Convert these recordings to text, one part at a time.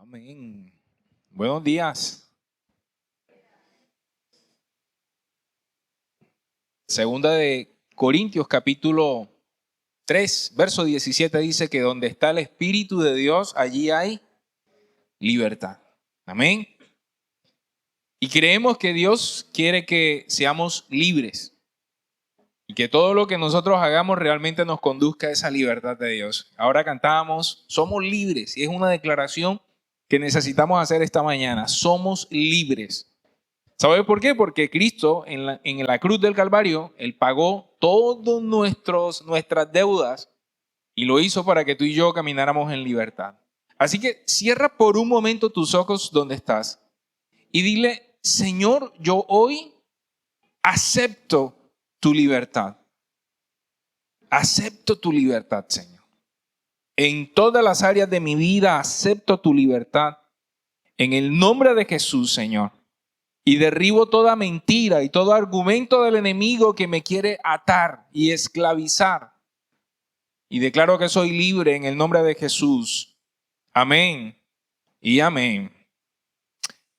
Amén. Buenos días. Segunda de Corintios capítulo 3, verso 17 dice que donde está el Espíritu de Dios, allí hay libertad. Amén. Y creemos que Dios quiere que seamos libres y que todo lo que nosotros hagamos realmente nos conduzca a esa libertad de Dios. Ahora cantábamos, somos libres, y es una declaración que necesitamos hacer esta mañana. Somos libres. ¿Sabe por qué? Porque Cristo en la cruz del Calvario, Él pagó todas nuestras deudas y lo hizo para que tú y yo camináramos en libertad. Así que cierra por un momento tus ojos donde estás y dile, Señor, yo hoy acepto tu libertad. Acepto tu libertad, Señor. En todas las áreas de mi vida acepto tu libertad. En el nombre de Jesús, Señor. Y derribo toda mentira y todo argumento del enemigo que me quiere atar y esclavizar. Y declaro que soy libre en el nombre de Jesús. Amén y amén.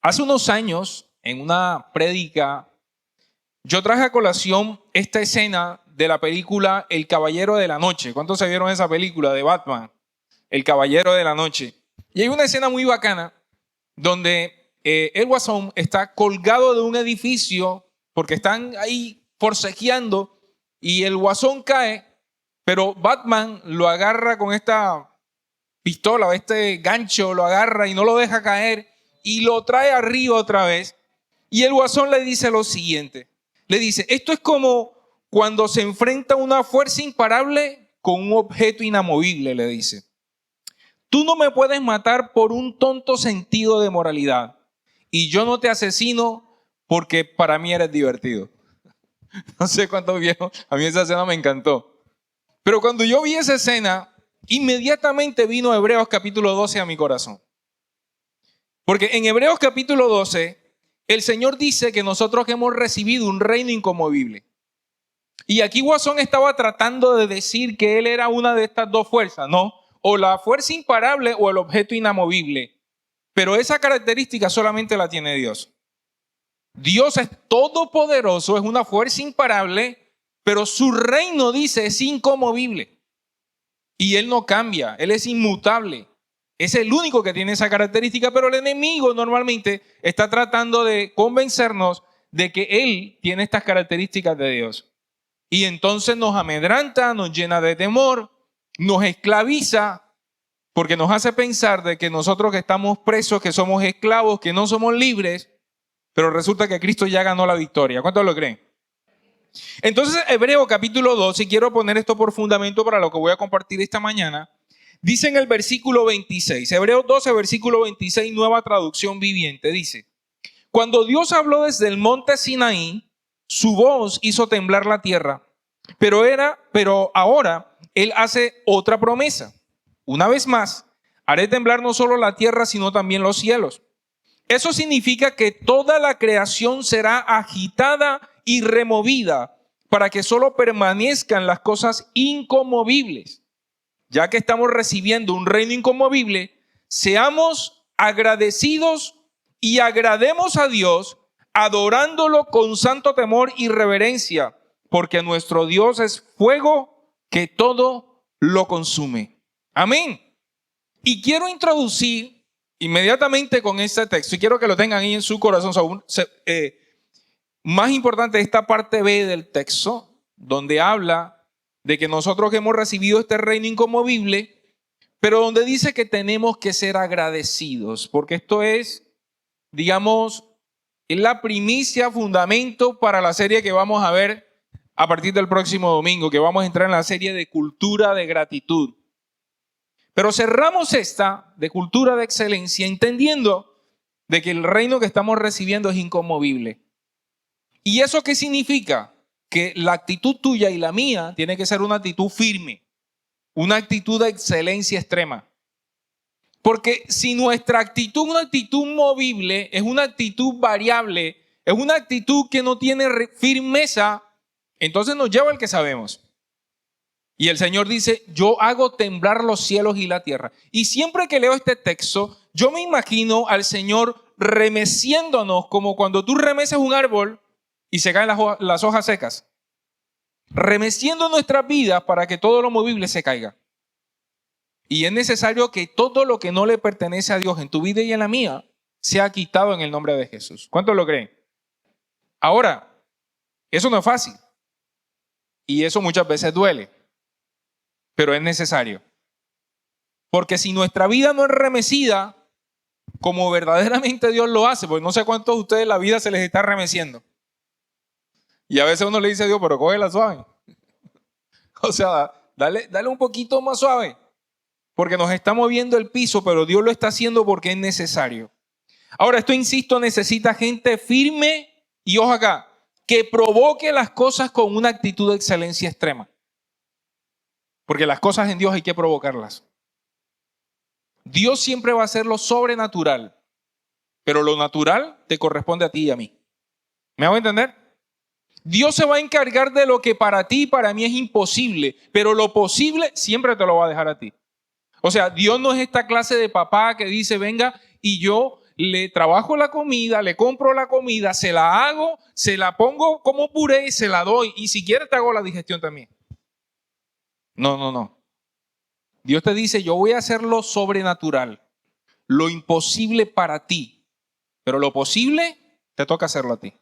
Hace unos años, en una prédica, yo traje a colación esta escena de la película El Caballero de la Noche. ¿Cuántos se vieron esa película de Batman? El Caballero de la Noche. Y hay una escena muy bacana donde el Guasón está colgado de un edificio porque están ahí forcejeando y el Guasón cae, pero Batman lo agarra con esta pistola o este gancho, lo agarra y no lo deja caer y lo trae arriba otra vez. Y el Guasón le dice lo siguiente, le dice, esto es como cuando se enfrenta una fuerza imparable con un objeto inamovible, le dice. Tú no me puedes matar por un tonto sentido de moralidad. Y yo no te asesino porque para mí eres divertido. No sé cuántos vieron, a mí esa escena me encantó. Pero cuando yo vi esa escena, inmediatamente vino Hebreos capítulo 12 a mi corazón. Porque en Hebreos capítulo 12, el Señor dice que nosotros hemos recibido un reino inconmovible. Y aquí Guasón estaba tratando de decir que él era una de estas dos fuerzas, ¿no? O la fuerza imparable o el objeto inamovible. Pero esa característica solamente la tiene Dios. Dios es todopoderoso, es una fuerza imparable, pero su reino, dice, es inconmovible. Y Él no cambia, Él es inmutable. Es el único que tiene esa característica, pero el enemigo normalmente está tratando de convencernos de que Él tiene estas características de Dios. Y entonces nos amedranta, nos llena de temor, nos esclaviza, porque nos hace pensar de que nosotros que estamos presos, que somos esclavos, que no somos libres, pero resulta que Cristo ya ganó la victoria. ¿Cuántos lo creen? Entonces, Hebreo capítulo 2, y quiero poner esto por fundamento para lo que voy a compartir esta mañana, dice en el versículo 26, Hebreo 12, versículo 26, nueva traducción viviente, dice, cuando Dios habló desde el monte Sinaí, su voz hizo temblar la tierra, pero ahora Él hace otra promesa. Una vez más, haré temblar no solo la tierra, sino también los cielos. Eso significa que toda la creación será agitada y removida para que solo permanezcan las cosas inconmovibles. Ya que estamos recibiendo un reino inconmovible, seamos agradecidos y agrademos a Dios adorándolo con santo temor y reverencia, porque nuestro Dios es fuego que todo lo consume. Amén. Y quiero introducir inmediatamente con este texto, y quiero que lo tengan ahí en su corazón, más importante esta parte B del texto, donde habla de que nosotros hemos recibido este reino inconmovible, pero donde dice que tenemos que ser agradecidos, porque esto es, digamos, es la primicia, fundamento para la serie que vamos a ver a partir del próximo domingo, que vamos a entrar en la serie de cultura de gratitud. Pero cerramos esta de cultura de excelencia entendiendo de que el reino que estamos recibiendo es inconmovible. ¿Y eso qué significa? Que la actitud tuya y la mía tiene que ser una actitud firme, una actitud de excelencia extrema. Porque si nuestra actitud es una actitud movible, es una actitud variable, es una actitud que no tiene firmeza, entonces nos lleva al que sabemos. Y el Señor dice, yo hago temblar los cielos y la tierra. Y siempre que leo este texto, yo me imagino al Señor remeciéndonos como cuando tú remeces un árbol y se caen las hojas secas. Remeciendo nuestras vidas para que todo lo movible se caiga. Y es necesario que todo lo que no le pertenece a Dios en tu vida y en la mía sea quitado en el nombre de Jesús. ¿Cuántos lo creen? Ahora, eso no es fácil. Y eso muchas veces duele. Pero es necesario. Porque si nuestra vida no es remecida como verdaderamente Dios lo hace, pues no sé cuántos de ustedes la vida se les está remeciendo. Y a veces uno le dice a Dios, pero cógela suave. O sea, dale un poquito más suave. Porque nos está moviendo el piso, pero Dios lo está haciendo porque es necesario. Ahora, esto, insisto, necesita gente firme y, ojo acá, que provoque las cosas con una actitud de excelencia extrema. Porque las cosas en Dios hay que provocarlas. Dios siempre va a hacer lo sobrenatural, pero lo natural te corresponde a ti y a mí. ¿Me hago entender? Dios se va a encargar de lo que para ti y para mí es imposible, pero lo posible siempre te lo va a dejar a ti. O sea, Dios no es esta clase de papá que dice, venga, y yo le trabajo la comida, le compro la comida, se la hago, se la pongo como puré y se la doy. Y si quieres te hago la digestión también. No. Dios te dice, yo voy a hacer lo sobrenatural, lo imposible para ti, pero lo posible te toca hacerlo a ti.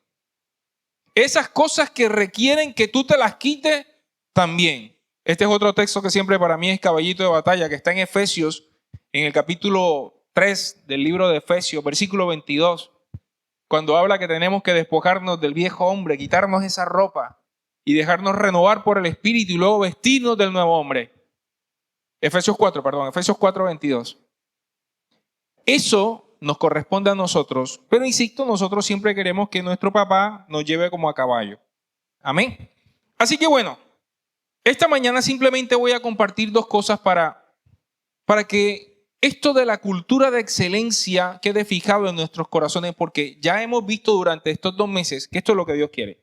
Esas cosas que requieren que tú te las quites también. Este es otro texto que siempre para mí es caballito de batalla, que está en Efesios, en el capítulo 3 del libro de Efesios, versículo 22, cuando habla que tenemos que despojarnos del viejo hombre, quitarnos esa ropa y dejarnos renovar por el Espíritu y luego vestirnos del nuevo hombre. Efesios 4, 22. Eso nos corresponde a nosotros, pero insisto, nosotros siempre queremos que nuestro papá nos lleve como a caballo. Amén. Así que bueno, esta mañana simplemente voy a compartir dos cosas para que esto de la cultura de excelencia quede fijado en nuestros corazones, porque ya hemos visto durante estos 2 meses que esto es lo que Dios quiere,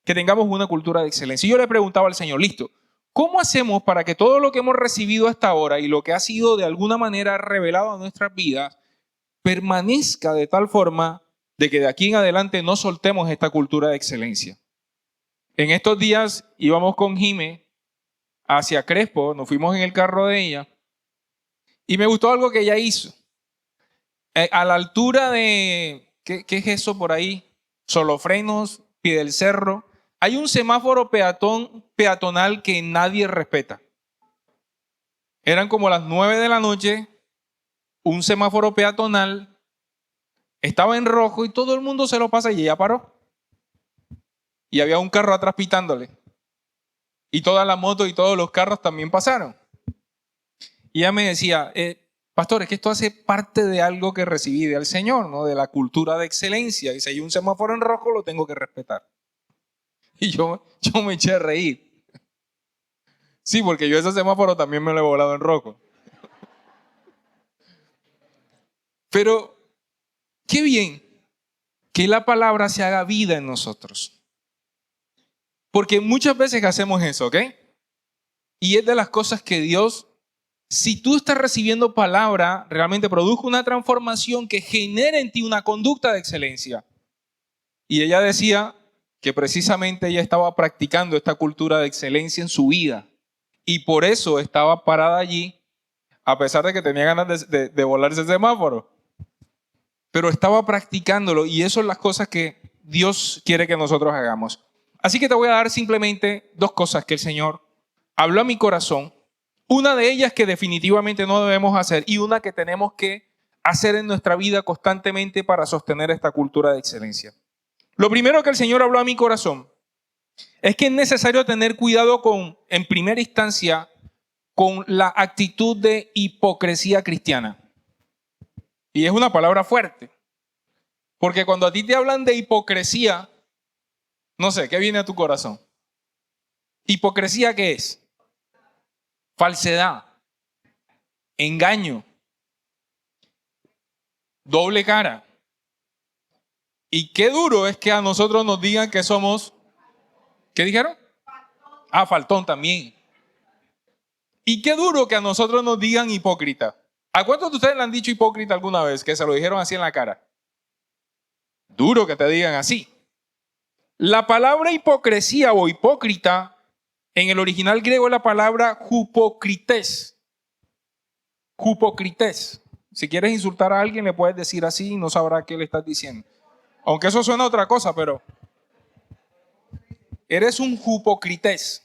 que tengamos una cultura de excelencia. Y yo le preguntaba al Señor, listo, ¿cómo hacemos para que todo lo que hemos recibido hasta ahora y lo que ha sido de alguna manera revelado a nuestras vidas permanezca de tal forma de que de aquí en adelante no soltemos esta cultura de excelencia? En estos días íbamos con Jime hacia Crespo, nos fuimos en el carro de ella y me gustó algo que ella hizo. A la altura de, ¿qué es eso por ahí? Solofrenos, Pie del Cerro, hay un semáforo peatonal que nadie respeta. Eran como las 9 de la noche, un semáforo peatonal estaba en rojo y todo el mundo se lo pasa y ella paró. Y había un carro atrás pitándole. Y todas las motos y todos los carros también pasaron. Y ella me decía, pastor, es que esto hace parte de algo que recibí del Señor, ¿no? De la cultura de excelencia. Y si hay un semáforo en rojo, lo tengo que respetar. Y yo me eché a reír. Sí, porque yo ese semáforo también me lo he volado en rojo. Pero qué bien que la palabra se haga vida en nosotros. Porque muchas veces hacemos eso, ¿ok? Y es de las cosas que Dios, si tú estás recibiendo palabra, realmente produce una transformación que genera en ti una conducta de excelencia. Y ella decía que precisamente ella estaba practicando esta cultura de excelencia en su vida. Y por eso estaba parada allí, a pesar de que tenía ganas de volarse el semáforo. Pero estaba practicándolo y eso es las cosas que Dios quiere que nosotros hagamos. Así que te voy a dar simplemente 2 cosas que el Señor habló a mi corazón. Una de ellas que definitivamente no debemos hacer y una que tenemos que hacer en nuestra vida constantemente para sostener esta cultura de excelencia. Lo primero que el Señor habló a mi corazón es que es necesario tener cuidado en primera instancia, con la actitud de hipocresía cristiana. Y es una palabra fuerte, porque cuando a ti te hablan de hipocresía, no sé, ¿qué viene a tu corazón? ¿Hipocresía qué es? Falsedad, engaño, doble cara. Y qué duro es que a nosotros nos digan que somos, ¿qué dijeron? Faltón también. Y qué duro que a nosotros nos digan hipócrita. ¿A cuántos de ustedes le han dicho hipócrita alguna vez? Que se lo dijeron así en la cara. Duro que te digan así. La palabra hipocresía o hipócrita en el original griego es la palabra hupocrites. Hupocrites. Si quieres insultar a alguien le puedes decir así y no sabrá qué le estás diciendo. Aunque eso suena a otra cosa, pero eres un hupocrites.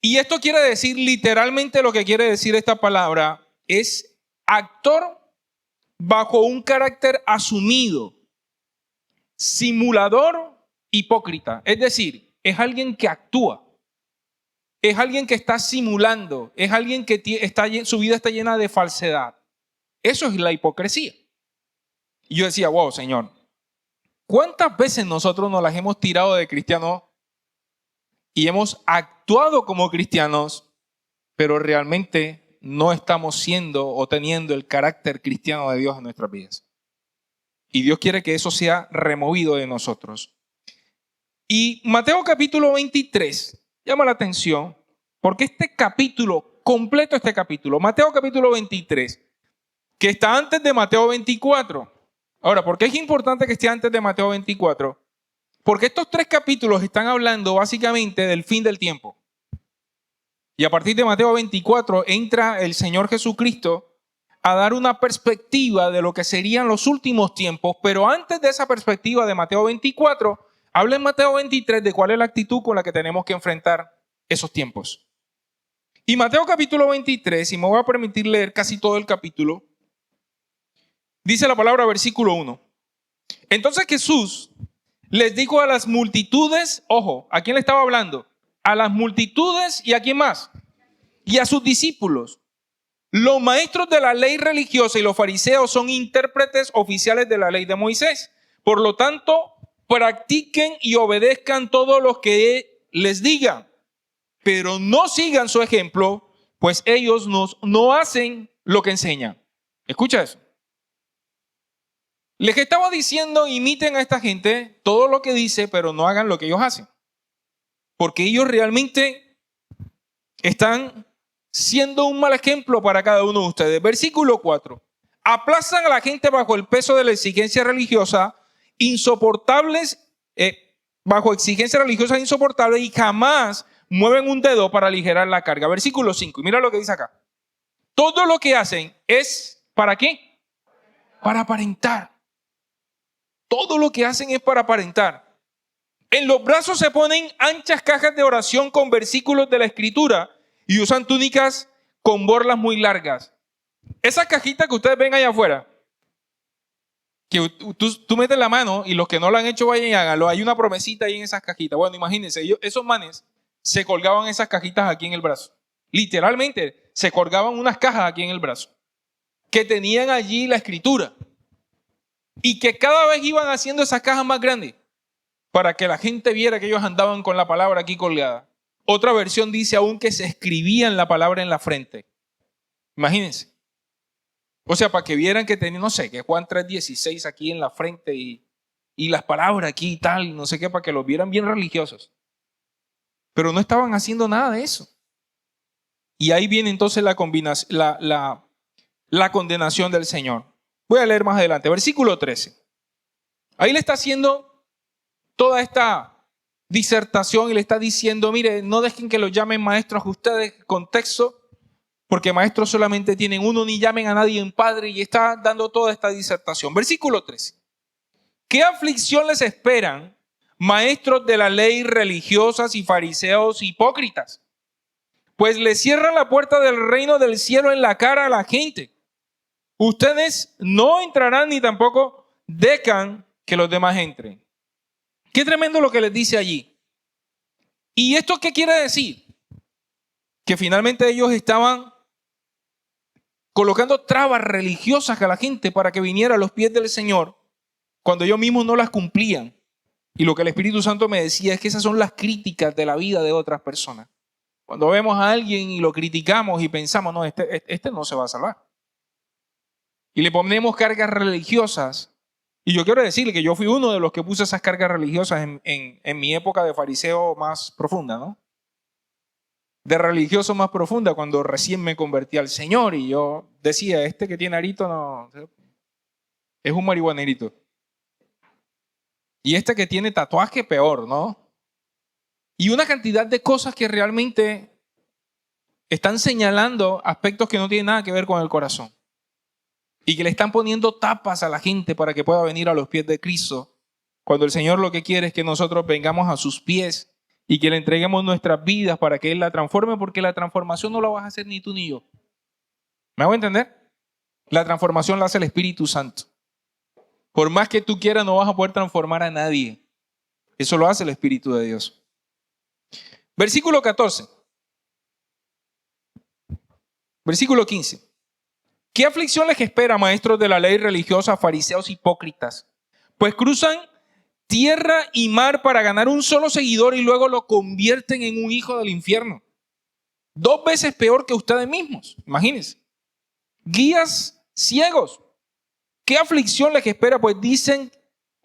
Y esto quiere decir, literalmente lo que quiere decir esta palabra es actor bajo un carácter asumido, simulador, hipócrita. Es decir, es alguien que actúa, es alguien que está simulando, es alguien que su vida está llena de falsedad. Eso es la hipocresía. Y yo decía, wow, Señor, ¿cuántas veces nosotros nos las hemos tirado de cristianos y hemos actuado como cristianos, pero realmente no estamos siendo o teniendo el carácter cristiano de Dios en nuestras vidas? Y Dios quiere que eso sea removido de nosotros. Y Mateo capítulo 23 llama la atención porque este capítulo, completo este capítulo, Mateo capítulo 23, que está antes de Mateo 24. Ahora, ¿por qué es importante que esté antes de Mateo 24? Porque estos tres capítulos están hablando básicamente del fin del tiempo. Y a partir de Mateo 24 entra el Señor Jesucristo a dar una perspectiva de lo que serían los últimos tiempos, pero antes de esa perspectiva de Mateo 24, habla en Mateo 23 de cuál es la actitud con la que tenemos que enfrentar esos tiempos. Y Mateo capítulo 23, y me voy a permitir leer casi todo el capítulo, dice la palabra versículo 1. Entonces Jesús les dijo a las multitudes, ojo, ¿a quién le estaba hablando? A las multitudes y a quién más. Y a sus discípulos. Los maestros de la ley religiosa y los fariseos son intérpretes oficiales de la ley de Moisés. Por lo tanto, practiquen y obedezcan todo lo que les digan, pero no sigan su ejemplo, pues ellos no hacen lo que enseñan. Escucha eso. Les estaba diciendo, imiten a esta gente todo lo que dice, pero no hagan lo que ellos hacen. Porque ellos realmente están siendo un mal ejemplo para cada uno de ustedes. Versículo 4. Aplazan a la gente bajo el peso de la exigencia religiosa, bajo exigencia religiosa insoportable, y jamás mueven un dedo para aligerar la carga. Versículo 5. Y mira lo que dice acá. Todo lo que hacen es, ¿para qué? Para aparentar. Todo lo que hacen es para aparentar. En los brazos se ponen anchas cajas de oración con versículos de la Escritura y usan túnicas con borlas muy largas. Esas cajitas que ustedes ven allá afuera, que tú metes la mano y los que no lo han hecho vayan y háganlo. Hay una promesita ahí en esas cajitas. Bueno, imagínense, esos manes se colgaban esas cajitas aquí en el brazo. Literalmente, se colgaban unas cajas aquí en el brazo que tenían allí la Escritura. Y que cada vez iban haciendo esas cajas más grandes para que la gente viera que ellos andaban con la palabra aquí colgada. Otra versión dice aún que se escribían la palabra en la frente. Imagínense. O sea, para que vieran que tenían, no sé, que Juan 3:16 aquí en la frente y las palabras aquí y tal, no sé qué, para que los vieran bien religiosos. Pero no estaban haciendo nada de eso. Y ahí viene entonces la condenación del Señor. Voy a leer más adelante, versículo 13. Ahí le está haciendo toda esta disertación y le está diciendo, mire, no dejen que los llamen maestros a ustedes, contexto, porque maestros solamente tienen uno, ni llamen a nadie en padre, y está dando toda esta disertación. Versículo 13. ¿Qué aflicción les esperan, maestros de la ley, religiosas y fariseos hipócritas? Pues les cierran la puerta del reino del cielo en la cara a la gente. Ustedes no entrarán ni tampoco dejan que los demás entren. Qué tremendo lo que les dice allí. ¿Y esto qué quiere decir? Que finalmente ellos estaban colocando trabas religiosas a la gente para que viniera a los pies del Señor cuando ellos mismos no las cumplían. Y lo que el Espíritu Santo me decía es que esas son las críticas de la vida de otras personas. Cuando vemos a alguien y lo criticamos y pensamos, no, este no se va a salvar. Y le ponemos cargas religiosas. Y yo quiero decirle que yo fui uno de los que puse esas cargas religiosas en mi época de fariseo más profunda, ¿no? de religioso más profunda cuando recién me convertí al Señor y yo decía, este que tiene arito no, es un marihuanerito. Y este que tiene tatuaje peor, ¿no? Y una cantidad de cosas que realmente están señalando aspectos que no tienen nada que ver con el corazón. Y que le están poniendo tapas a la gente para que pueda venir a los pies de Cristo. Cuando el Señor lo que quiere es que nosotros vengamos a sus pies y que le entreguemos nuestras vidas para que Él la transforme, porque la transformación no la vas a hacer ni tú ni yo. ¿Me hago entender? La transformación la hace el Espíritu Santo. Por más que tú quieras, no vas a poder transformar a nadie. Eso lo hace el Espíritu de Dios. Versículo 14. Versículo 15. ¿Qué aflicción les espera, maestros de la ley religiosa, fariseos hipócritas? Pues cruzan tierra y mar para ganar un solo seguidor y luego lo convierten en un hijo del infierno. 2 veces peor que ustedes mismos. Imagínense. Guías ciegos. ¿Qué aflicción les espera? Pues dicen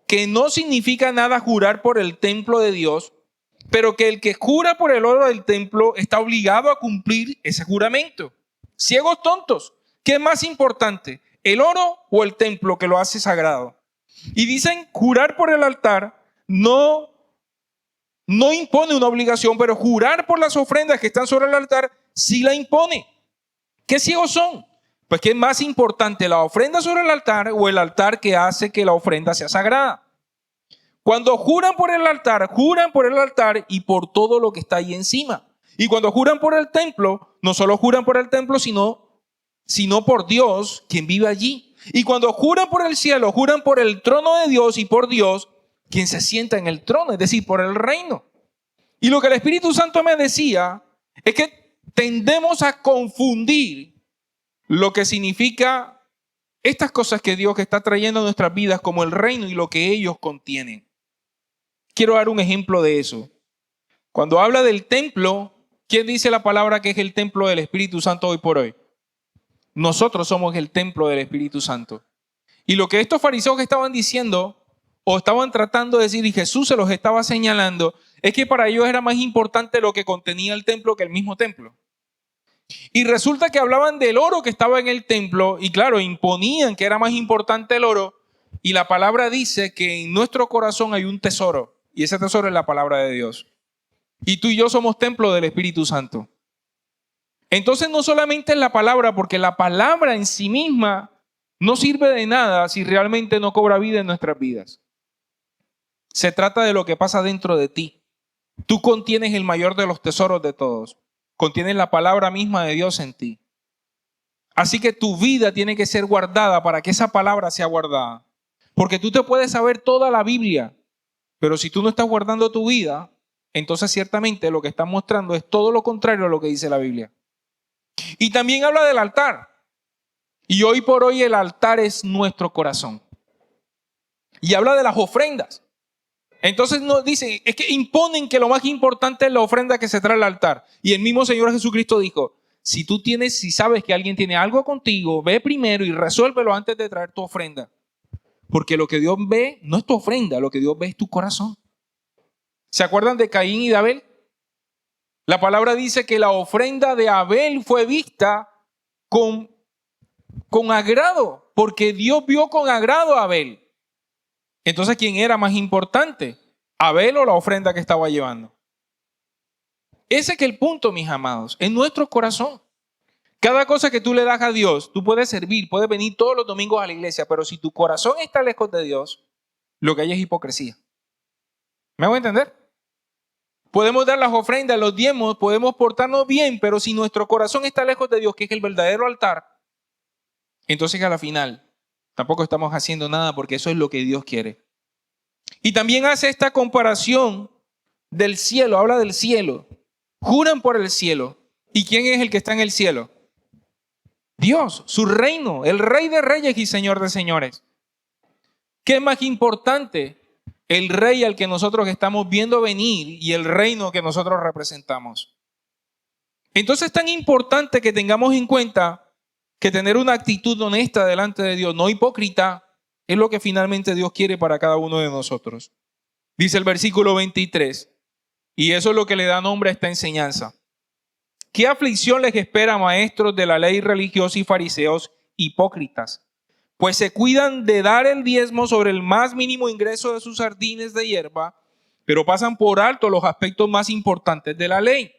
que no significa nada jurar por el templo de Dios, pero que el que jura por el oro del templo está obligado a cumplir ese juramento. Ciegos tontos. ¿Qué es más importante? ¿El oro o el templo que lo hace sagrado? Y dicen, jurar por el altar no impone una obligación, pero jurar por las ofrendas que están sobre el altar sí la impone. ¿Qué ciegos son? Pues ¿qué es más importante, la ofrenda sobre el altar o el altar que hace que la ofrenda sea sagrada? Cuando juran por el altar y por todo lo que está ahí encima. Y cuando juran por el templo, no solo juran por el templo, sino por Dios, quien vive allí. Y cuando juran por el cielo, juran por el trono de Dios y por Dios, quien se sienta en el trono, es decir, por el reino. Y lo que el Espíritu Santo me decía es que tendemos a confundir lo que significa estas cosas que Dios está trayendo a nuestras vidas como el reino y lo que ellos contienen. Quiero dar un ejemplo de eso. Cuando habla del templo, ¿quién dice la palabra que es el templo del Espíritu Santo hoy por hoy? Nosotros somos el templo del Espíritu Santo. Y lo que estos fariseos estaban diciendo o estaban tratando de decir, y Jesús se los estaba señalando, es que para ellos era más importante lo que contenía el templo que el mismo templo. Y resulta que hablaban del oro que estaba en el templo y claro, imponían que era más importante el oro. Y la palabra dice que en nuestro corazón hay un tesoro y ese tesoro es la palabra de Dios. Y tú y yo somos templo del Espíritu Santo. Entonces no solamente es la palabra, porque la palabra en sí misma no sirve de nada si realmente no cobra vida en nuestras vidas. Se trata de lo que pasa dentro de ti. Tú contienes el mayor de los tesoros de todos. Contienes la palabra misma de Dios en ti. Así que tu vida tiene que ser guardada para que esa palabra sea guardada. Porque tú te puedes saber toda la Biblia, pero si tú no estás guardando tu vida, entonces ciertamente lo que estás mostrando es todo lo contrario a lo que dice la Biblia. Y también habla del altar. Y hoy por hoy el altar es nuestro corazón. Y habla de las ofrendas. Entonces nos dicen, es que imponen que lo más importante es la ofrenda que se trae al altar. Y el mismo Señor Jesucristo dijo, si sabes que alguien tiene algo contigo, ve primero y resuélvelo antes de traer tu ofrenda. Porque lo que Dios ve no es tu ofrenda, lo que Dios ve es tu corazón. ¿Se acuerdan de Caín y de Abel? La palabra dice que la ofrenda de Abel fue vista con agrado, porque Dios vio con agrado a Abel. Entonces, ¿quién era más importante? ¿Abel o la ofrenda que estaba llevando? Ese que es el punto, mis amados, en nuestro corazón. Cada cosa que tú le das a Dios, tú puedes servir, puedes venir todos los domingos a la iglesia, pero si tu corazón está lejos de Dios, lo que hay es hipocresía. ¿Me hago entender? Podemos dar las ofrendas, los diezmos, podemos portarnos bien, pero si nuestro corazón está lejos de Dios, que es el verdadero altar, entonces a la final tampoco estamos haciendo nada porque eso es lo que Dios quiere. Y también hace esta comparación del cielo, habla del cielo. Juran por el cielo. ¿Y quién es el que está en el cielo? Dios, su reino, el Rey de Reyes y Señor de Señores. ¿Qué es más importante? El rey al que nosotros estamos viendo venir y el reino que nosotros representamos. Entonces es tan importante que tengamos en cuenta que tener una actitud honesta delante de Dios, no hipócrita, es lo que finalmente Dios quiere para cada uno de nosotros. Dice el versículo 23, y eso es lo que le da nombre a esta enseñanza. ¿Qué aflicción les espera, maestros de la ley religiosa y fariseos hipócritas? Pues se cuidan de dar el diezmo sobre el más mínimo ingreso de sus jardines de hierba, pero pasan por alto los aspectos más importantes de la ley: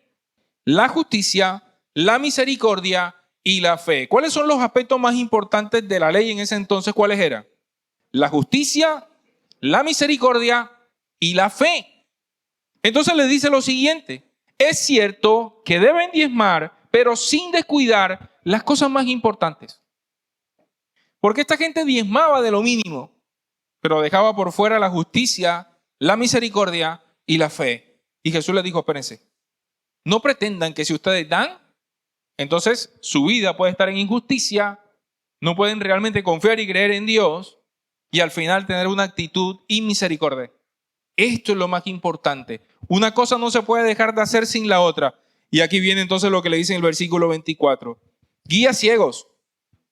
la justicia, la misericordia y la fe. ¿Cuáles son los aspectos más importantes de la ley en ese entonces? ¿Cuáles eran? La justicia, la misericordia y la fe. Entonces le dice lo siguiente: es cierto que deben diezmar, pero sin descuidar las cosas más importantes. Porque esta gente diezmaba de lo mínimo, pero dejaba por fuera la justicia, la misericordia y la fe. Y Jesús les dijo: espérense, no pretendan que si ustedes dan, entonces su vida puede estar en injusticia, no pueden realmente confiar y creer en Dios y al final tener una actitud inmisericordia. Esto es lo más importante. Una cosa no se puede dejar de hacer sin la otra. Y aquí viene entonces lo que le dice en el versículo 24. Guías ciegos,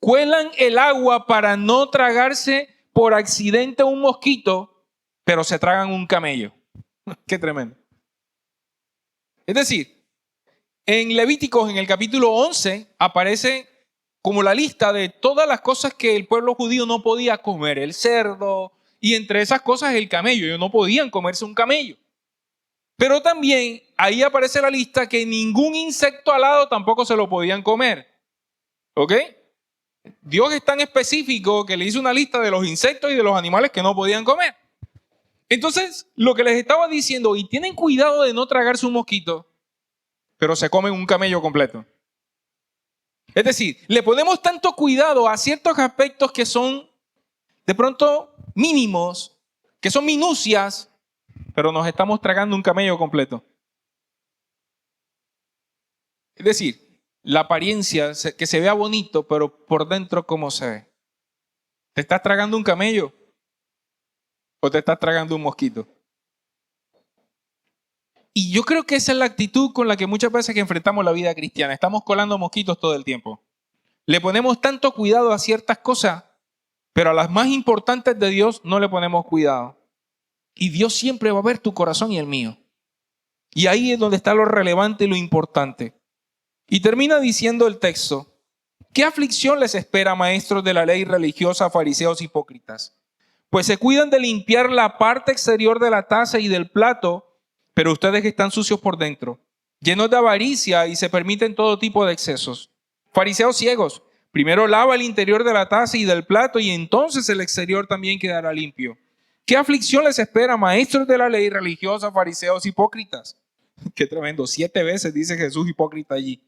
cuelan el agua para no tragarse por accidente un mosquito, pero se tragan un camello. Qué tremendo. Es decir, en Levíticos, en el capítulo 11, aparece como la lista de todas las cosas que el pueblo judío no podía comer: el cerdo, y entre esas cosas el camello. Ellos no podían comerse un camello. Pero también ahí aparece la lista que ningún insecto alado tampoco se lo podían comer. ¿Ok? Dios es tan específico que le hizo una lista de los insectos y de los animales que no podían comer. Entonces, lo que les estaba diciendo: y tienen cuidado de no tragarse un mosquito, pero se comen un camello completo. Es decir, le ponemos tanto cuidado a ciertos aspectos que son de pronto mínimos, que son minucias, pero nos estamos tragando un camello completo. Es decir, la apariencia, que se vea bonito, pero por dentro, ¿cómo se ve? ¿Te estás tragando un camello o te estás tragando un mosquito? Y yo creo que esa es la actitud con la que muchas veces que enfrentamos la vida cristiana. Estamos colando mosquitos todo el tiempo. Le ponemos tanto cuidado a ciertas cosas, pero a las más importantes de Dios no le ponemos cuidado. Y Dios siempre va a ver tu corazón y el mío. Y ahí es donde está lo relevante y lo importante. Y termina diciendo el texto: ¿qué aflicción les espera, maestros de la ley religiosa, fariseos hipócritas? Pues se cuidan de limpiar la parte exterior de la taza y del plato, pero ustedes están sucios por dentro, llenos de avaricia y se permiten todo tipo de excesos. Fariseos ciegos, primero lava el interior de la taza y del plato y entonces el exterior también quedará limpio. ¿Qué aflicción les espera, maestros de la ley religiosa, fariseos hipócritas? Qué tremendo, 7 veces dice Jesús hipócrita allí.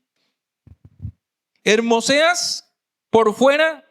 Hermoseas por fuera,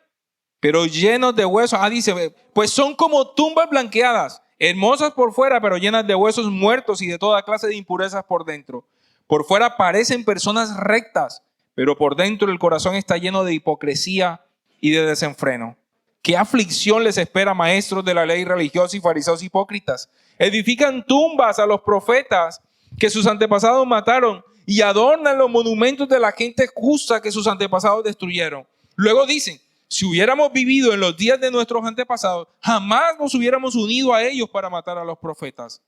pero llenos de huesos. Dice, pues son como tumbas blanqueadas, hermosas por fuera, pero llenas de huesos muertos y de toda clase de impurezas por dentro. Por fuera parecen personas rectas, pero por dentro el corazón está lleno de hipocresía y de desenfreno. ¿Qué aflicción les espera, maestros de la ley religiosa y fariseos hipócritas? Edifican tumbas a los profetas que sus antepasados mataron y adornan los monumentos de la gente justa que sus antepasados destruyeron. Luego dicen: si hubiéramos vivido en los días de nuestros antepasados, jamás nos hubiéramos unido a ellos para matar a los profetas.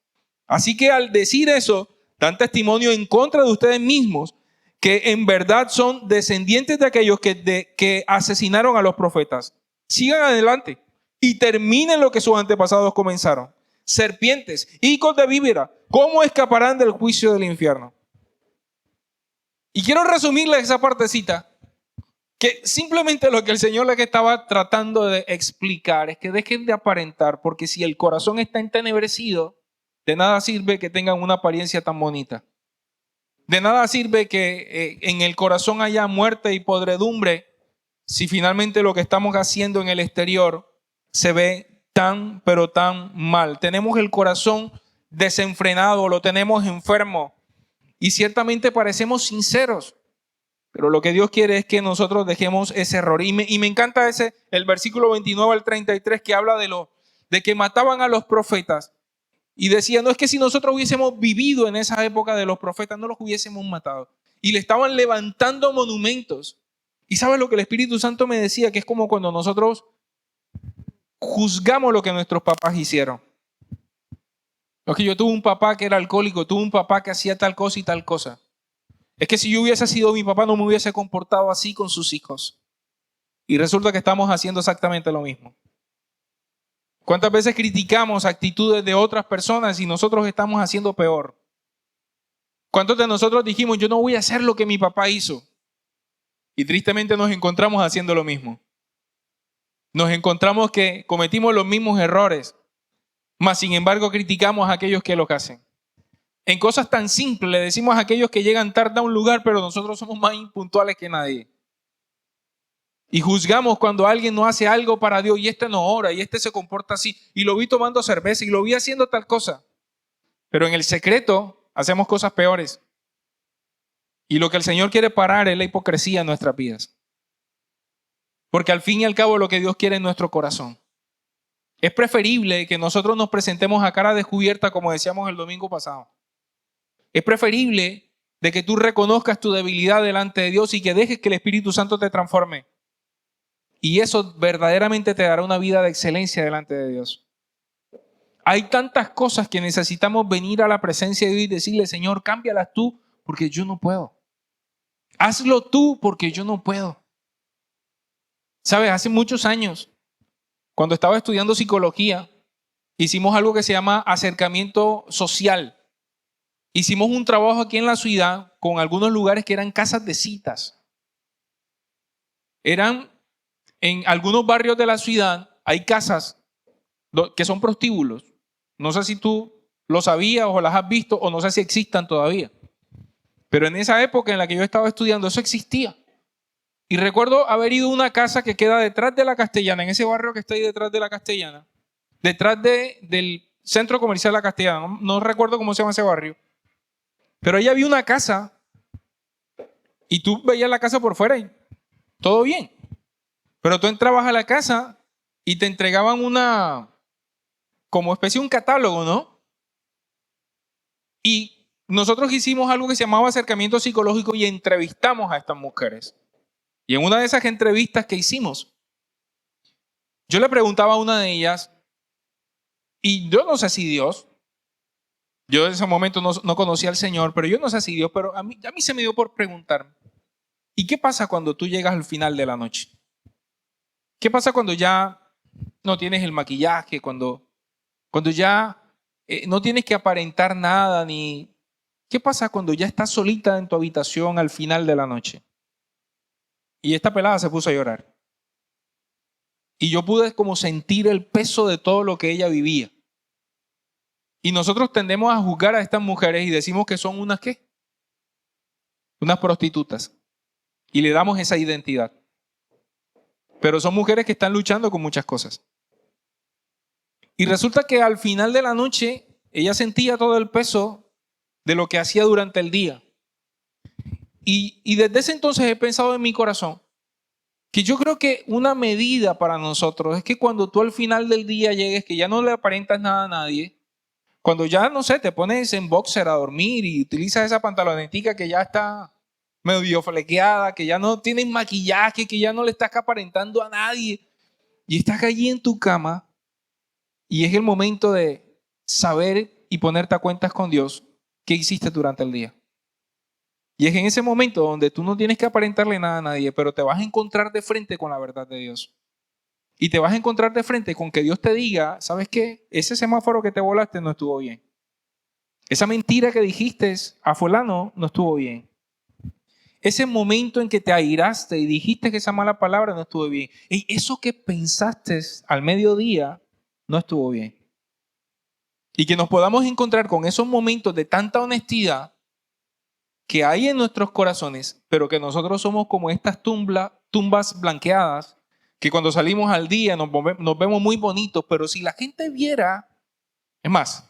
Así que al decir eso, dan testimonio en contra de ustedes mismos, que en verdad son descendientes de aquellos que asesinaron a los profetas. Sigan adelante y terminen lo que sus antepasados comenzaron. Serpientes, hijos de víbora, ¿cómo escaparán del juicio del infierno? Y quiero resumirles esa partecita, que simplemente lo que el Señor les estaba tratando de explicar es que dejen de aparentar, porque si el corazón está entenebrecido, de nada sirve que tengan una apariencia tan bonita. De nada sirve que en el corazón haya muerte y podredumbre si finalmente lo que estamos haciendo en el exterior se ve tan, pero tan mal. Tenemos el corazón desenfrenado, lo tenemos enfermo y ciertamente parecemos sinceros, pero lo que Dios quiere es que nosotros dejemos ese error. Y me encanta el versículo 29 al 33 que habla de que mataban a los profetas. Y decía, no es que si nosotros hubiésemos vivido en esa época de los profetas, no los hubiésemos matado. Y le estaban levantando monumentos. Y ¿sabes lo que el Espíritu Santo me decía? Que es como cuando nosotros juzgamos lo que nuestros papás hicieron. Es que yo tuve un papá que era alcohólico, tuve un papá que hacía tal cosa y tal cosa. Es que si yo hubiese sido mi papá no me hubiese comportado así con sus hijos. Y resulta que estamos haciendo exactamente lo mismo. ¿Cuántas veces criticamos actitudes de otras personas y nosotros estamos haciendo peor? ¿Cuántos de nosotros dijimos, yo no voy a hacer lo que mi papá hizo? Y tristemente nos encontramos haciendo lo mismo. Nos encontramos que cometimos los mismos errores, mas sin embargo criticamos a aquellos que lo hacen. En cosas tan simples le decimos a aquellos que llegan tarde a un lugar, pero nosotros somos más impuntuales que nadie. Y juzgamos cuando alguien no hace algo para Dios y este no ora y este se comporta así. Y lo vi tomando cerveza y lo vi haciendo tal cosa. Pero en el secreto hacemos cosas peores. Y lo que el Señor quiere parar es la hipocresía en nuestras vidas. Porque al fin y al cabo lo que Dios quiere es nuestro corazón. Es preferible que nosotros nos presentemos a cara descubierta como decíamos el domingo pasado. Es preferible de que tú reconozcas tu debilidad delante de Dios y que dejes que el Espíritu Santo te transforme. Y eso verdaderamente te dará una vida de excelencia delante de Dios. Hay tantas cosas que necesitamos venir a la presencia de Dios y decirle, Señor, cámbialas tú porque yo no puedo. Hazlo tú porque yo no puedo. ¿Sabes? Hace muchos años, cuando estaba estudiando psicología, hicimos algo que se llama acercamiento social. Hicimos un trabajo aquí en la ciudad con algunos lugares que eran casas de citas. En algunos barrios de la ciudad hay casas que son prostíbulos. No sé si tú lo sabías o las has visto o no sé si existan todavía. Pero en esa época en la que yo estaba estudiando eso existía. Y recuerdo haber ido a una casa que queda detrás de la Castellana, en ese barrio que está ahí detrás de la Castellana, detrás del centro comercial de la Castellana. No recuerdo cómo se llama ese barrio. Pero ahí había una casa y tú veías la casa por fuera y todo bien. Pero tú entrabas a la casa y te entregaban como especie de un catálogo, ¿no? Y nosotros hicimos algo que se llamaba acercamiento psicológico y entrevistamos a estas mujeres. Y en una de esas entrevistas que hicimos, yo le preguntaba a una de ellas, y yo no sé si Dios, yo en ese momento no conocía al Señor, pero yo no sé si Dios, pero a mí se me dio por preguntarme, ¿y qué pasa cuando tú llegas al final de la noche? ¿Qué pasa cuando ya no tienes el maquillaje, cuando ya no tienes que aparentar nada, ni qué pasa cuando ya estás solita en tu habitación al final de la noche? Y esta pelada se puso a llorar. Y yo pude como sentir el peso de todo lo que ella vivía. Y nosotros tendemos a juzgar a estas mujeres y decimos que son unas ¿qué? Unas prostitutas. Y le damos esa identidad. Pero son mujeres que están luchando con muchas cosas. Y resulta que al final de la noche ella sentía todo el peso de lo que hacía durante el día. Y desde ese entonces he pensado en mi corazón que yo creo que una medida para nosotros es que cuando tú al final del día llegues, que ya no le aparentas nada a nadie, cuando ya, no sé, te pones en boxer a dormir y utilizas esa pantalonetica que ya está medio flequeada, que ya no tienes maquillaje, que ya no le estás aparentando a nadie y estás allí en tu cama y es el momento de saber y ponerte a cuentas con Dios qué hiciste durante el día. Y es en ese momento donde tú no tienes que aparentarle nada a nadie, pero te vas a encontrar de frente con la verdad de Dios. Y te vas a encontrar de frente con que Dios te diga, ¿sabes qué? Ese semáforo que te volaste no estuvo bien. Esa mentira que dijiste a fulano no estuvo bien. Ese momento en que te airaste y dijiste que esa mala palabra no estuvo bien. Y eso que pensaste al mediodía no estuvo bien. Y que nos podamos encontrar con esos momentos de tanta honestidad que hay en nuestros corazones, pero que nosotros somos como estas tumbas blanqueadas, que cuando salimos al día nos vemos muy bonitos, pero si la gente viera, es más,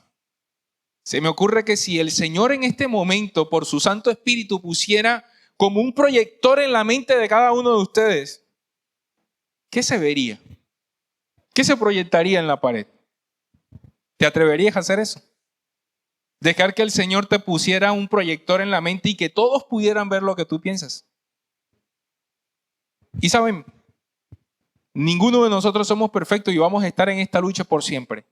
se me ocurre que si el Señor en este momento, por su Santo Espíritu, pusiera como un proyector en la mente de cada uno de ustedes, ¿qué se vería? ¿Qué se proyectaría en la pared? ¿Te atreverías a hacer eso? Dejar que el Señor te pusiera un proyector en la mente y que todos pudieran ver lo que tú piensas. Y saben, ninguno de nosotros somos perfectos y vamos a estar en esta lucha por siempre.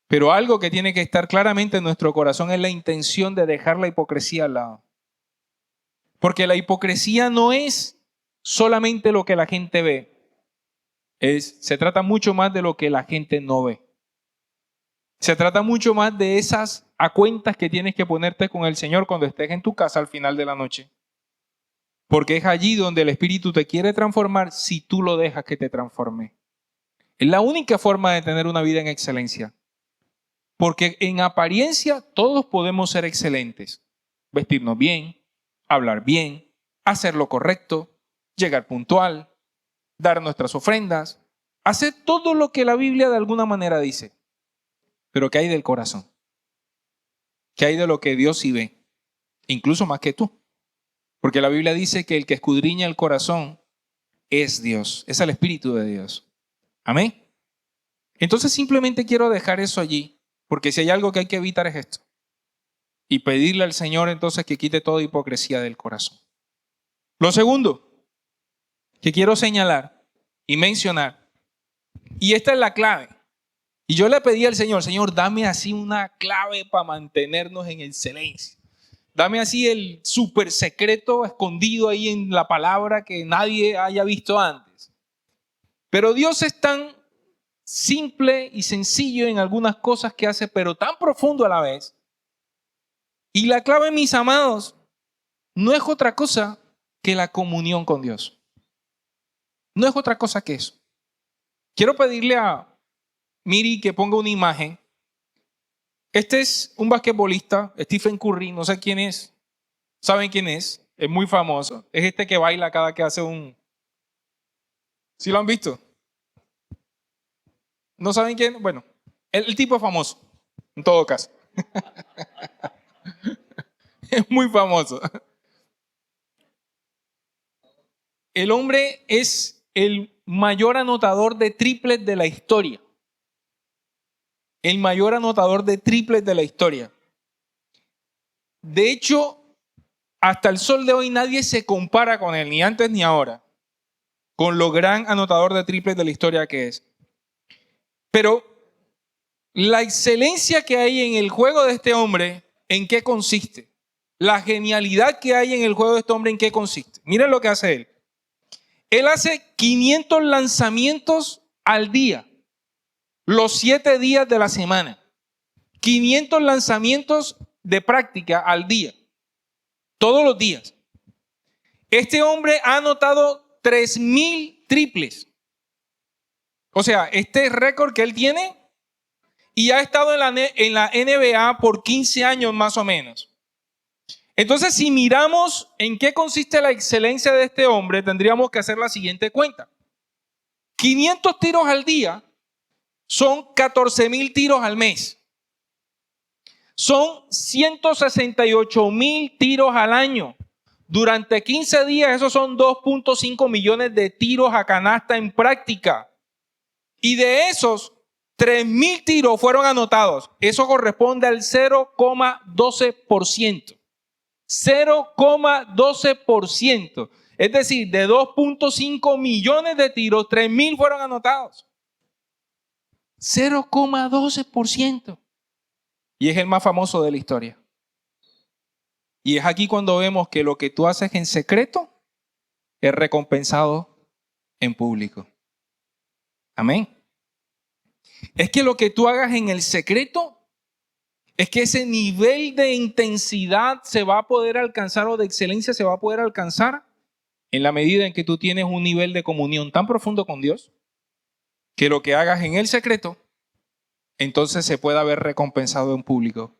Pero algo que tiene que estar claramente en nuestro corazón es la intención de dejar la hipocresía al lado. Porque la hipocresía no es solamente lo que la gente ve. Se trata mucho más de lo que la gente no ve. Se trata mucho más de esas a cuentas que tienes que ponerte con el Señor cuando estés en tu casa al final de la noche. Porque es allí donde el Espíritu te quiere transformar si tú lo dejas que te transforme. Es la única forma de tener una vida en excelencia. Porque en apariencia todos podemos ser excelentes. Vestirnos bien, hablar bien, hacer lo correcto, llegar puntual, dar nuestras ofrendas, hacer todo lo que la Biblia de alguna manera dice. Pero ¿qué hay del corazón? ¿Qué hay de lo que Dios sí ve? Incluso más que tú. Porque la Biblia dice que el que escudriña el corazón es Dios, es el Espíritu de Dios. Amén. Entonces simplemente quiero dejar eso allí, porque si hay algo que hay que evitar es esto. Y pedirle al Señor entonces que quite toda hipocresía del corazón. Lo segundo que quiero señalar y mencionar, y esta es la clave. Y yo le pedí al Señor, Señor, dame así una clave para mantenernos en excelencia. Dame así el súper secreto escondido ahí en la palabra que nadie haya visto antes. Pero Dios es tan simple y sencillo en algunas cosas que hace, pero tan profundo a la vez. Y la clave, mis amados, no es otra cosa que la comunión con Dios. No es otra cosa que eso. Quiero pedirle a Miri que ponga una imagen. Este es un basquetbolista, Stephen Curry, no sé quién es. ¿Saben quién es? Es muy famoso. Es este que baila cada que hace un... ¿Sí lo han visto? ¿No saben quién? Bueno, el tipo es famoso, en todo caso. Es muy famoso. El hombre es el mayor anotador de triples de la historia. El mayor anotador de triples de la historia. De hecho, hasta el sol de hoy nadie se compara con él, ni antes ni ahora, con lo gran anotador de triples de la historia que es. Pero la excelencia que hay en el juego de este hombre, ¿en qué consiste? La genialidad que hay en el juego de este hombre, ¿en qué consiste? Miren lo que hace él. Él hace 500 lanzamientos al día, los 7 días de la semana. 500 lanzamientos de práctica al día, todos los días. Este hombre ha anotado 3,000 triples. O sea, este récord que él tiene, y ha estado en la NBA por 15 años más o menos. Entonces, si miramos en qué consiste la excelencia de este hombre, tendríamos que hacer la siguiente cuenta. 500 tiros al día son 14,000 tiros al mes. Son 168,000 tiros al año. Durante 15 días, esos son 2.5 millones de tiros a canasta en práctica. Y de esos, 3,000 tiros fueron anotados. Eso corresponde al 0,12%. 0,12%. Es decir, de 2.5 millones de tiros, 3,000 fueron anotados. 0,12%. Y es el más famoso de la historia. Y es aquí cuando vemos que lo que tú haces en secreto es recompensado en público. Amén. Es que lo que tú hagas en el secreto, es que ese nivel de intensidad se va a poder alcanzar, o de excelencia se va a poder alcanzar en la medida en que tú tienes un nivel de comunión tan profundo con Dios, que lo que hagas en el secreto, entonces se pueda ver recompensado en público.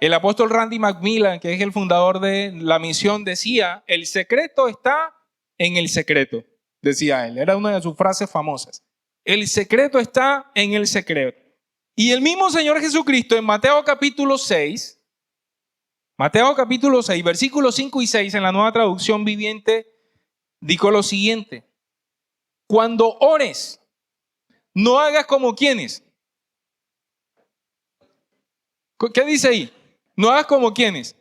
El apóstol Randy McMillan, que es el fundador de la misión, decía, el secreto está en el secreto, decía él. Era una de sus frases famosas. El secreto está en el secreto. Y el mismo Señor Jesucristo en Mateo capítulo 6, versículos 5 y 6, en la Nueva Traducción Viviente, dijo lo siguiente: cuando ores, no hagas como quienes. ¿Qué dice ahí? No hagas como quienes.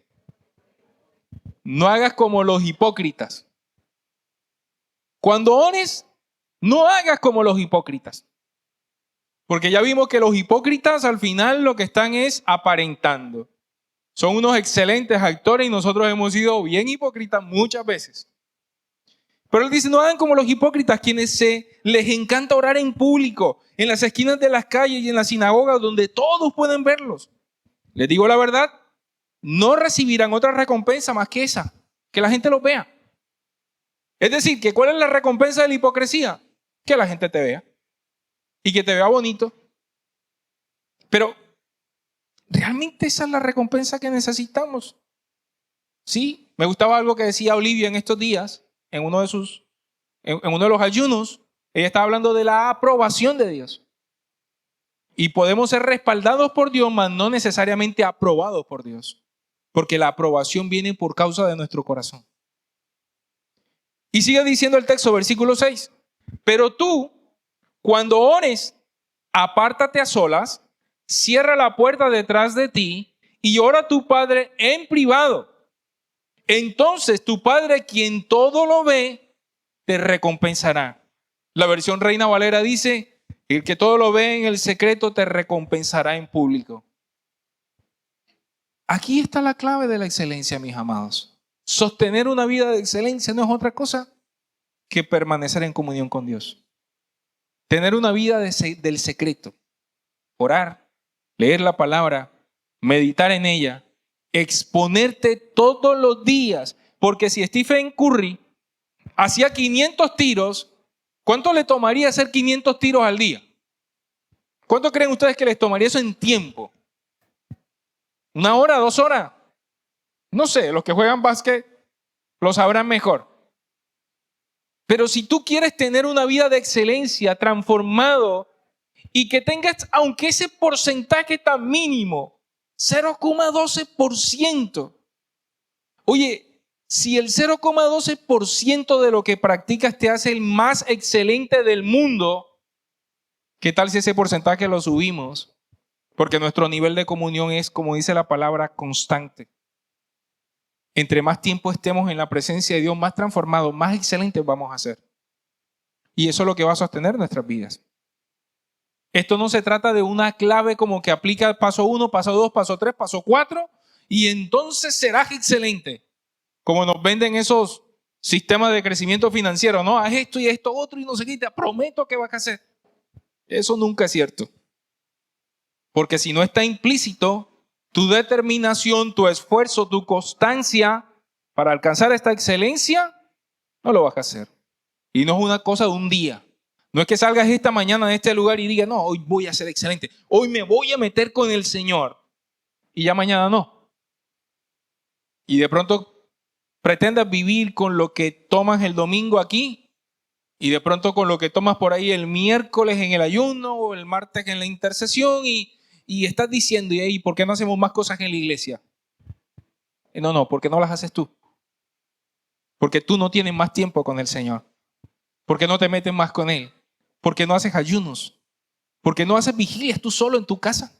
No hagas como los hipócritas. Cuando ores, no hagas como los hipócritas. Porque ya vimos que los hipócritas al final lo que están es aparentando. Son unos excelentes actores y nosotros hemos sido bien hipócritas muchas veces. Pero él dice, no hagan como los hipócritas, quienes les encanta orar en público, en las esquinas de las calles y en las sinagogas donde todos pueden verlos. Les digo la verdad, no recibirán otra recompensa más que esa, que la gente los vea. Es decir, que ¿cuál es la recompensa de la hipocresía? Que la gente te vea y que te vea bonito. Pero, ¿realmente esa es la recompensa que necesitamos? Sí, me gustaba algo que decía Olivia en estos días, en uno de los ayunos. Ella estaba hablando de la aprobación de Dios. Y podemos ser respaldados por Dios, mas no necesariamente aprobados por Dios. Porque la aprobación viene por causa de nuestro corazón. Y sigue diciendo el texto, versículo 6. Pero tú, cuando ores, apártate a solas, cierra la puerta detrás de ti y ora a tu Padre en privado. Entonces tu Padre, quien todo lo ve, te recompensará. La versión Reina Valera dice, el que todo lo ve en el secreto te recompensará en público. Aquí está la clave de la excelencia, mis amados. Sostener una vida de excelencia no es otra cosa que permanecer en comunión con Dios. Tener una vida del secreto. Orar, leer la palabra, meditar en ella, exponerte todos los días. Porque si Stephen Curry hacía 500 tiros, ¿cuánto le tomaría hacer 500 tiros al día? ¿Cuánto creen ustedes que les tomaría eso en tiempo? ¿1 hora, 2 horas? No sé, los que juegan básquet lo sabrán mejor. Pero si tú quieres tener una vida de excelencia, transformado, y que tengas, aunque ese porcentaje tan mínimo, 0,12%. Oye, si el 0,12% de lo que practicas te hace el más excelente del mundo, ¿qué tal si ese porcentaje lo subimos? Porque nuestro nivel de comunión es, como dice la palabra, constante. Entre más tiempo estemos en la presencia de Dios, más transformados, más excelentes vamos a ser. Y eso es lo que va a sostener nuestras vidas. Esto no se trata de una clave como que aplica paso 1, paso 2, paso 3, paso 4 y entonces serás excelente. Como nos venden esos sistemas de crecimiento financiero, ¿no? Haz esto y esto otro y no sé qué, te prometo que vas a hacer. Eso nunca es cierto. Porque si no está implícito tu determinación, tu esfuerzo, tu constancia para alcanzar esta excelencia, no lo vas a hacer. Y no es una cosa de un día. No es que salgas esta mañana de este lugar y digas, no, hoy voy a ser excelente. Hoy me voy a meter con el Señor. Y ya mañana no. Y de pronto pretendas vivir con lo que tomas el domingo aquí y de pronto con lo que tomas por ahí el miércoles en el ayuno o el martes en la intercesión y estás diciendo, ¿y por qué no hacemos más cosas en la iglesia? No, porque no las haces tú. Porque tú no tienes más tiempo con el Señor. Porque no te metes más con Él. Porque no haces ayunos. Porque no haces vigilias tú solo en tu casa.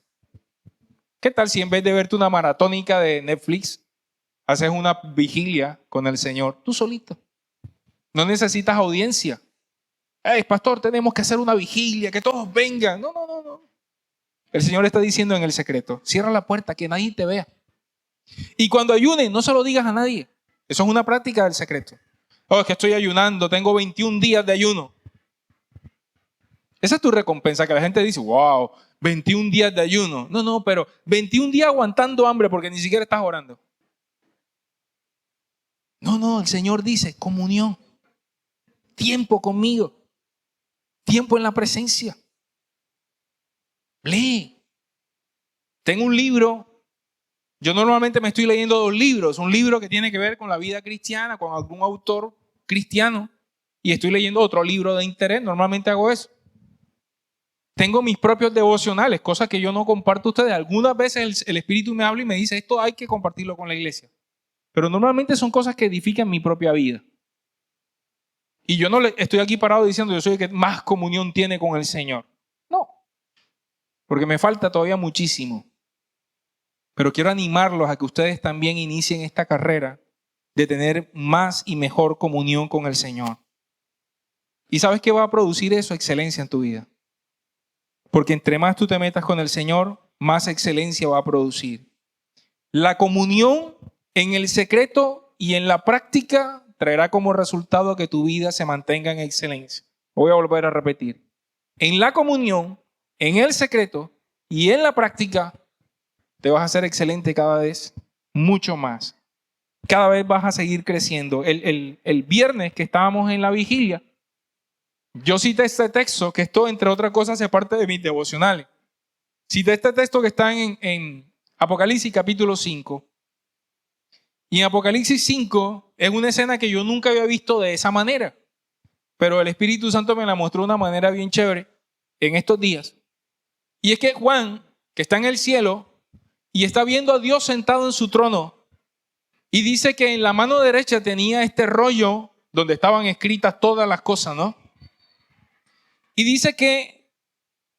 ¿Qué tal si en vez de verte una maratónica de Netflix, haces una vigilia con el Señor tú solito? No necesitas audiencia. Hey, pastor, tenemos que hacer una vigilia, que todos vengan. No. El Señor está diciendo en el secreto, cierra la puerta, que nadie te vea. Y cuando ayunes, no se lo digas a nadie. Eso es una práctica del secreto. Oh, es que estoy ayunando, tengo 21 días de ayuno. Esa es tu recompensa, que la gente dice, wow, 21 días de ayuno. No, pero 21 días aguantando hambre porque ni siquiera estás orando. No, el Señor dice, comunión, tiempo conmigo, tiempo en la presencia. Lee. Tengo un libro. Yo normalmente me estoy leyendo 2 libros. Un libro que tiene que ver con la vida cristiana, con algún autor cristiano. Y estoy leyendo otro libro de interés. Normalmente hago eso. Tengo mis propios devocionales, cosas que yo no comparto a ustedes. Algunas veces el Espíritu me habla y me dice, esto hay que compartirlo con la iglesia. Pero normalmente son cosas que edifican mi propia vida. Y yo no estoy aquí parado diciendo, yo soy el que más comunión tiene con el Señor. No, porque me falta todavía muchísimo. Pero quiero animarlos a que ustedes también inicien esta carrera de tener más y mejor comunión con el Señor. ¿Y sabes qué va a producir eso? Excelencia en tu vida. Porque entre más tú te metas con el Señor, más excelencia va a producir. La comunión en el secreto y en la práctica traerá como resultado que tu vida se mantenga en excelencia. Voy a volver a repetir. En la comunión, en el secreto y en la práctica te vas a hacer excelente cada vez mucho más. Cada vez vas a seguir creciendo. El viernes que estábamos en la vigilia, yo cité este texto, que esto, entre otras cosas, hace parte de mis devocionales. Cité este texto que está en Apocalipsis capítulo 5. Y en Apocalipsis 5 es una escena que yo nunca había visto de esa manera. Pero el Espíritu Santo me la mostró de una manera bien chévere en estos días. Y es que Juan, que está en el cielo y está viendo a Dios sentado en su trono, y dice que en la mano derecha tenía este rollo donde estaban escritas todas las cosas, ¿no? Y dice que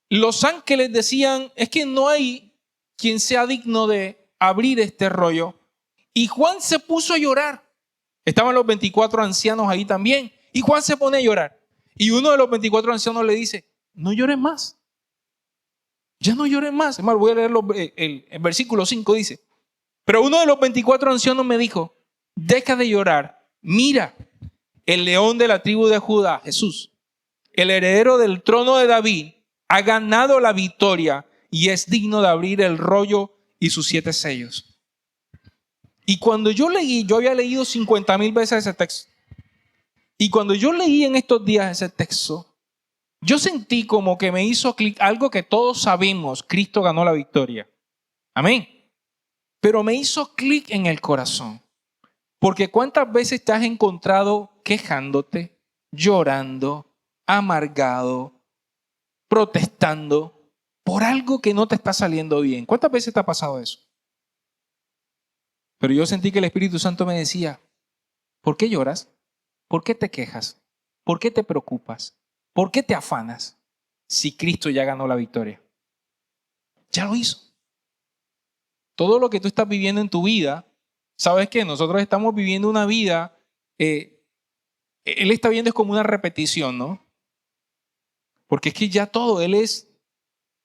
los ángeles decían, es que no hay quien sea digno de abrir este rollo. Y Juan se puso a llorar. Estaban los 24 ancianos ahí también. Y Juan se pone a llorar. Y uno de los 24 ancianos le dice, no llores más. Ya no llores más. Es más, voy a leer el versículo 5, dice. Pero uno de los 24 ancianos me dijo, deja de llorar. Mira, el león de la tribu de Judá, Jesús, el heredero del trono de David, ha ganado la victoria y es digno de abrir el rollo y sus 7 sellos. Y cuando yo leí, yo había leído 50,000 veces ese texto. Y cuando yo leí en estos días ese texto, yo sentí como que me hizo clic algo que todos sabemos, Cristo ganó la victoria. Amén. Pero me hizo clic en el corazón. Porque ¿cuántas veces te has encontrado quejándote, llorando, amargado, protestando por algo que no te está saliendo bien? ¿Cuántas veces te ha pasado eso? Pero yo sentí que el Espíritu Santo me decía, ¿por qué lloras? ¿Por qué te quejas? ¿Por qué te preocupas? ¿Por qué te afanas? Si Cristo ya ganó la victoria. Ya lo hizo. Todo lo que tú estás viviendo en tu vida, ¿sabes qué? Nosotros estamos viviendo una vida, Él está viendo es como una repetición, ¿no? Porque es que ya todo, Él es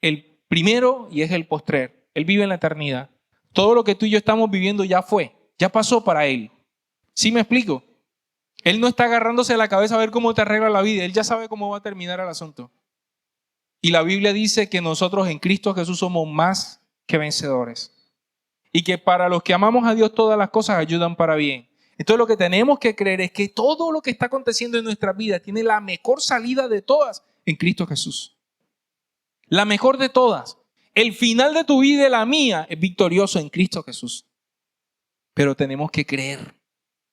el primero y es el postrer. Él vive en la eternidad. Todo lo que tú y yo estamos viviendo ya fue, ya pasó para Él. ¿Sí me explico? Él no está agarrándose la cabeza a ver cómo te arregla la vida. Él ya sabe cómo va a terminar el asunto. Y la Biblia dice que nosotros en Cristo Jesús somos más que vencedores. Y que para los que amamos a Dios todas las cosas ayudan para bien. Entonces lo que tenemos que creer es que todo lo que está aconteciendo en nuestra vida tiene la mejor salida de todas en Cristo Jesús. La mejor de todas. El final de tu vida y la mía es victorioso en Cristo Jesús. Pero tenemos que creer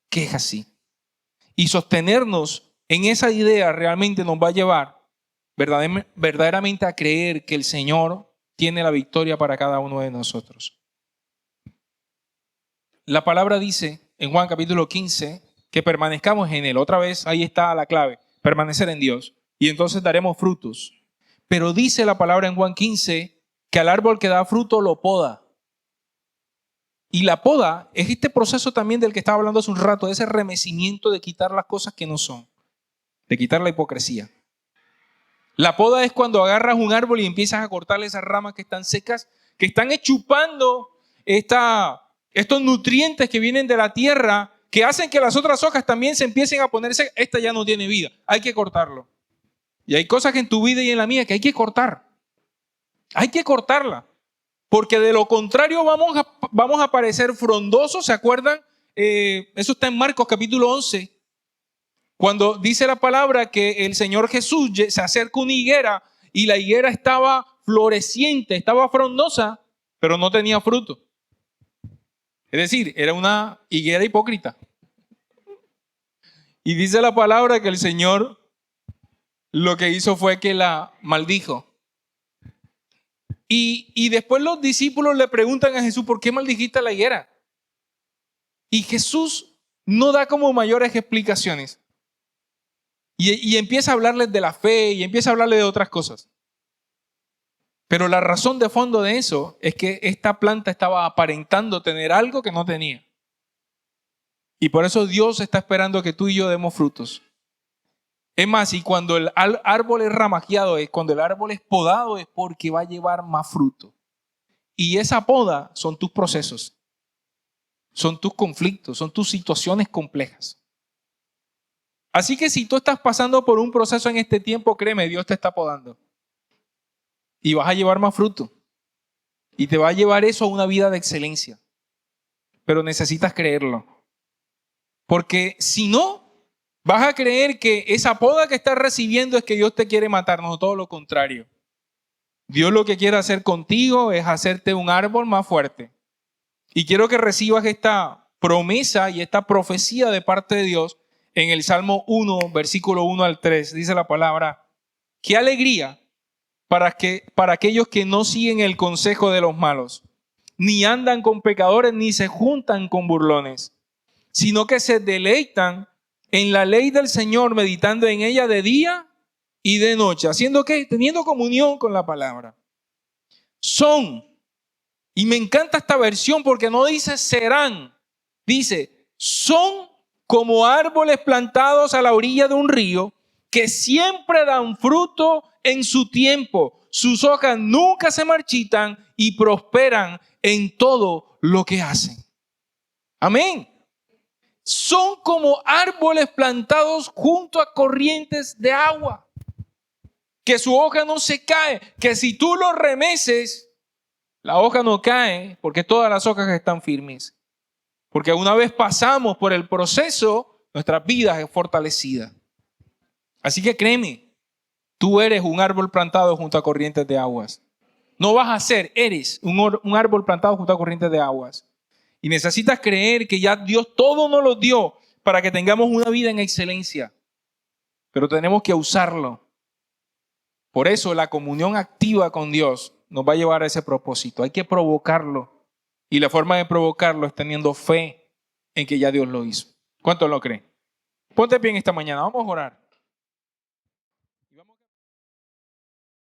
que es así. Y sostenernos en esa idea realmente nos va a llevar verdaderamente a creer que el Señor tiene la victoria para cada uno de nosotros. La palabra dice en Juan capítulo 15 que permanezcamos en Él. Otra vez ahí está la clave, permanecer en Dios. Y entonces daremos frutos. Pero dice la palabra en Juan 15 que al árbol que da fruto lo poda. Y la poda es este proceso también del que estaba hablando hace un rato, de ese remecimiento de quitar las cosas que no son, de quitar la hipocresía. La poda es cuando agarras un árbol y empiezas a cortarle esas ramas que están secas, que están chupando estos nutrientes que vienen de la tierra, que hacen que las otras hojas también se empiecen a poner secas. Esta ya no tiene vida, hay que cortarlo. Y hay cosas que en tu vida y en la mía que hay que cortar. Hay que cortarla. Porque de lo contrario vamos a parecer frondosos, ¿se acuerdan? Eso está en Marcos capítulo 11. Cuando dice la palabra que el Señor Jesús se acerca a una higuera y la higuera estaba floreciente, estaba frondosa, pero no tenía fruto. Es decir, era una higuera hipócrita. Y dice la palabra que el Señor lo que hizo fue que la maldijo. Y después los discípulos le preguntan a Jesús, ¿por qué maldijiste a la higuera? Y Jesús no da como mayores explicaciones. Y empieza a hablarles de la fe y empieza a hablarles de otras cosas. Pero la razón de fondo de eso es que esta planta estaba aparentando tener algo que no tenía. Y por eso Dios está esperando que tú y yo demos frutos. Es más, y cuando el árbol es ramajeado, cuando el árbol es podado, es porque va a llevar más fruto. Y esa poda son tus procesos. son tus conflictos, son tus situaciones complejas. Así que si tú estás pasando por un proceso en este tiempo, créeme, Dios te está podando. Y vas a llevar más fruto. Y te va a llevar eso a una vida de excelencia. Pero necesitas creerlo. Porque si no, vas a creer que esa poda que estás recibiendo es que Dios te quiere matar. No, todo lo contrario. Dios lo que quiere hacer contigo es hacerte un árbol más fuerte. Y quiero que recibas esta promesa y esta profecía de parte de Dios en el Salmo 1, versículo 1 al 3. Dice la palabra: qué alegría para aquellos que no siguen el consejo de los malos, ni andan con pecadores, ni se juntan con burlones, sino que se deleitan en la ley del Señor, meditando en ella de día y de noche. ¿Haciendo qué? Teniendo comunión con la palabra. Son, y me encanta esta versión porque no dice serán, dice son como árboles plantados a la orilla de un río, que siempre dan fruto en su tiempo. Sus hojas nunca se marchitan y prosperan en todo lo que hacen. Amén. Son como árboles plantados junto a corrientes de agua, que su hoja no se cae, que si tú lo remeces, la hoja no cae porque todas las hojas están firmes. Porque una vez pasamos por el proceso, nuestra vida es fortalecida. Así que créeme, tú eres un árbol plantado junto a corrientes de aguas. No vas a ser, eres un árbol plantado junto a corrientes de aguas. Y necesitas creer que ya Dios todo nos lo dio para que tengamos una vida en excelencia. Pero tenemos que usarlo. Por eso la comunión activa con Dios nos va a llevar a ese propósito. Hay que provocarlo. Y la forma de provocarlo es teniendo fe en que ya Dios lo hizo. ¿Cuántos lo creen? Ponte bien esta mañana. Vamos a orar.